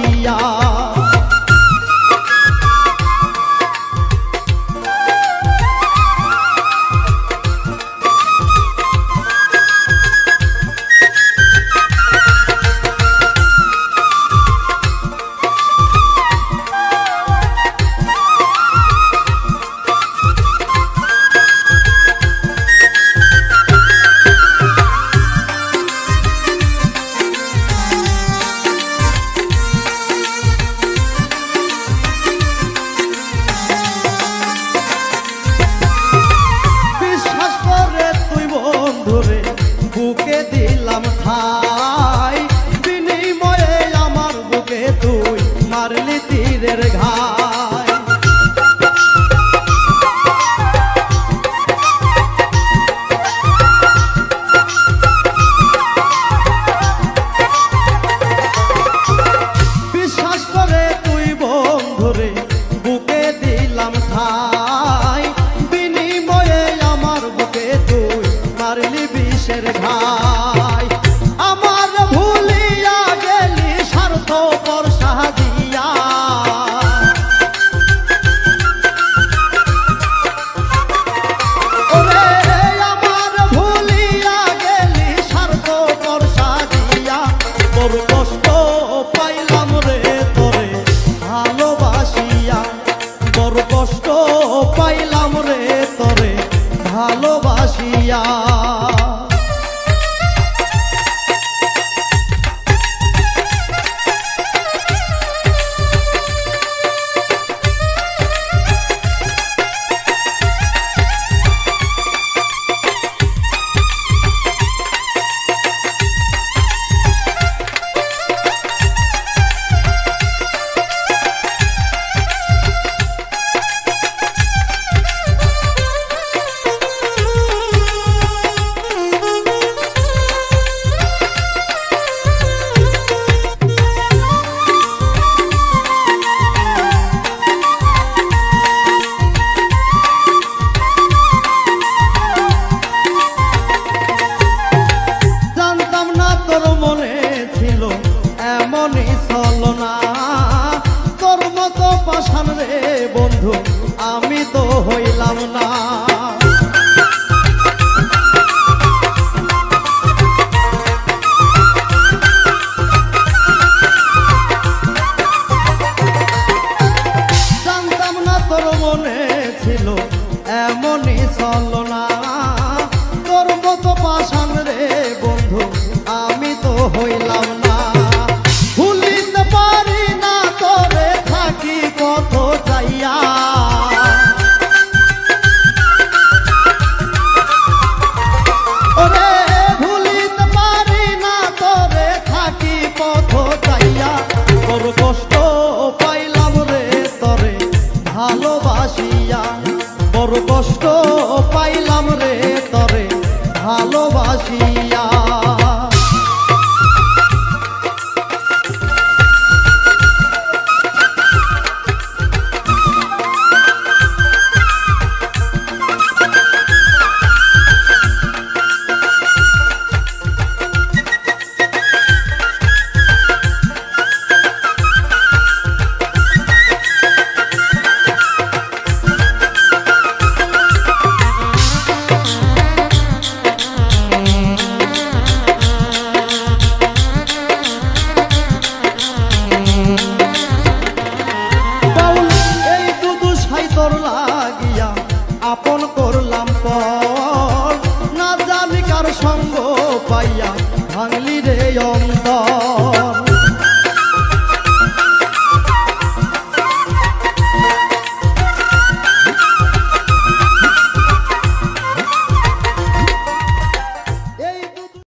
ভালোবাসিয়া। বুকে দিলাম ঠাই বিনিময়ে আমার বুকে তুই মারলি তীরের ঘাই। বিশ্বাস করে তুই বন্ধুরে বুকে দিলাম ঠাই বিনিময়ে আমার বুকে তুই মারলি বিষের ঘাই। আমার ভুলিয়া গেলি স্বার্থপর সাজিয়া, ওরে আমার ভুলিয়া গেলি স্বার্থপর সাজিয়া। বড় কষ্ট পাইলাম রে তোরে ভালোবাসিয়া, বড় কষ্ট পাইলাম রে তোরে ভালোবাসিয়া। তোর মতো পাষাণ রে বন্ধু আমি তো হইলাম না। জানতাম না তোর মনে ছিল এমনই ছলনা, তোর মতো পাষাণ রে বন্ধু আমি তো হইলাম না। কত চাইয়া ওরে ভুলিতে পারি না তোরে থাকি পথ চাইয়া। বড় কষ্ট পাইলাম রে তোরে ভালোবাসিয়া, বড় কষ্ট পাইলাম রে তোরে ভালোবাসিয়া। আপন করলাম পর না জানি কার সঙ্গ পাইয়া ভাঙলি রে অঙ্গ।